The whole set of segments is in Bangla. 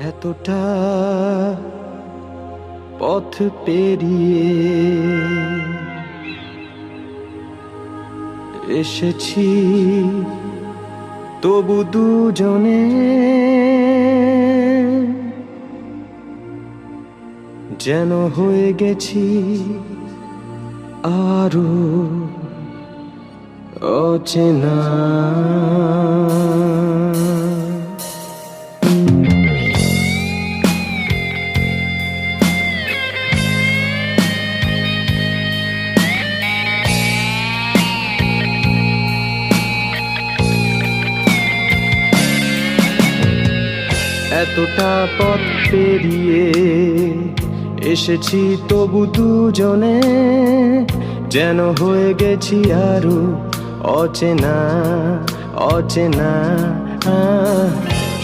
এতটা পথ পেরিয়ে এসেছি, তবু দুজনে যেন হয়ে গেছি আরো অচেনা। এতটা পথ পেরিয়ে এসেছি, তবু দুজনে যেন হয়ে গেছি আরো অচেনা অচেনা।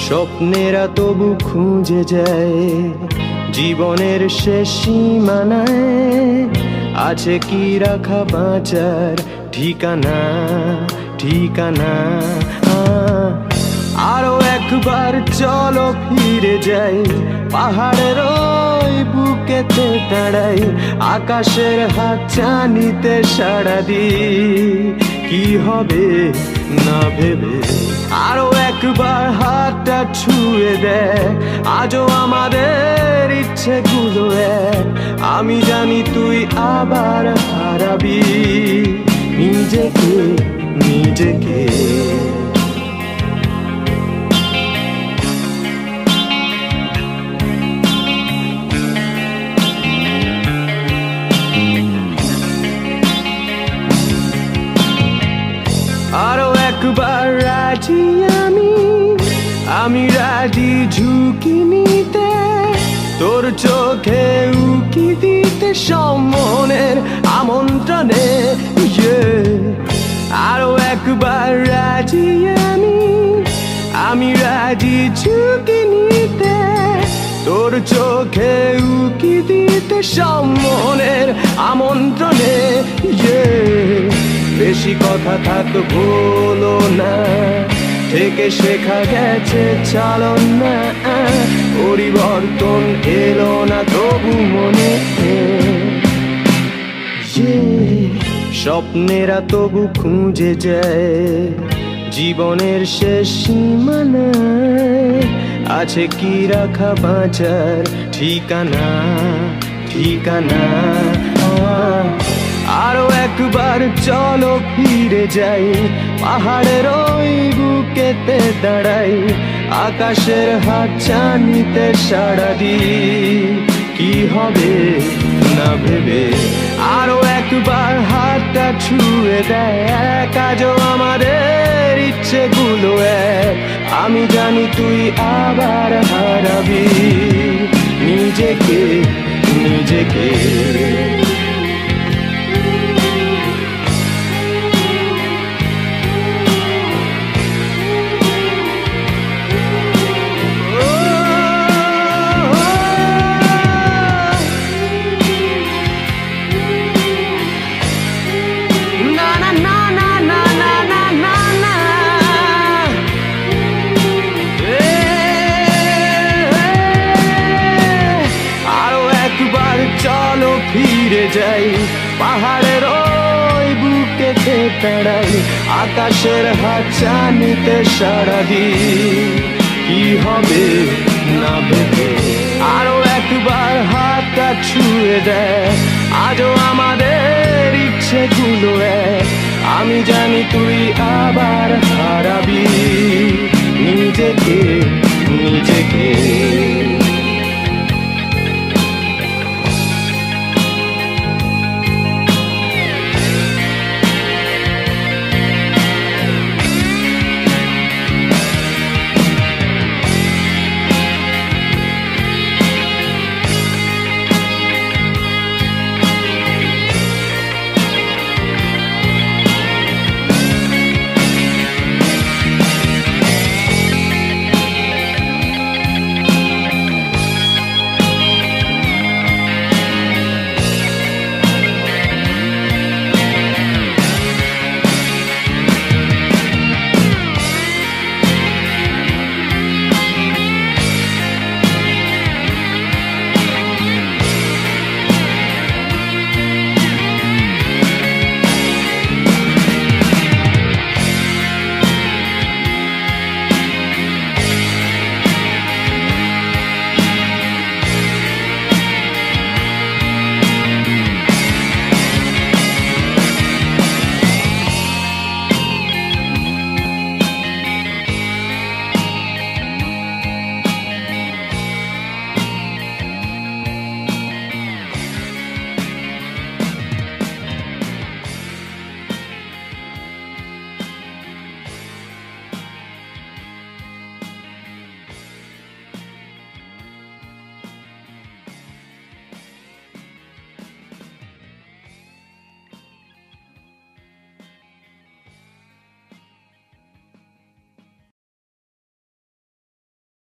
স্বপ্নেরা তবু খুঁজে যায় জীবনের শেষ সীমানায়, আছে কি রাখা বাঁচার ঠিকানা ঠিকানা। আরো একবার চলো ফিরে যাই, পাহাড়ের ওই বুকেতে দাঁড়াই, আকাশের হাত চানিতে সাড়া দিই কি হবে না ভেবে। আরো একবার হাতটা ছুঁয়ে দেয়, আজও আমাদের ইচ্ছেগুলো এক। আমি জানি তুই আবার হারাবি নিজেকে নিজেকে। আরো একবার রাজি আমি রাজি ঝুঁকি নিতে, তোর চোখে উকি দিতে সম্মনের আমন্ত্রণে। আরো একবার রাজি আমি রাজি ঝুঁকি নিতে, তোর চোখে উকি দিতে সম্মনের আমন্ত্রণে। বেশি কথা থাক বলো না, থেকে শেখা গেছে চালন না। পরিবর্তন এলো না তবু মনে, স্বপ্নেরা তবু খুঁজে যায় জীবনের শেষ সীমানায়, আছে কি রাখা বাঁচার ঠিকানা ঠিকানা। আরো একবার চলো ফিরে যাই, পাহাড়ের ওই বুকেতে দাঁড়াই, আকাশের হাত চানিতে সাড়া দিই কি হবে না ভেবে। আরো একবার হাতটা ছুঁয়ে দেয়, আজও আমাদের ইচ্ছেগুলো এক। আমি জানি তুই আবার হারাবি নিজেকে নিজেকে। চলো ফিরে যাই, পাহাড়ের ওই বুকেতে দাঁড়াই, আকাশের হাত চানিতে সাড়া দিই কি হবে না ভেবে। আরো একবার হাতটা ছুঁয়ে দেয়, আজও আমাদের ইচ্ছেগুলো এক। আমি জানি তুই আবার হারাবি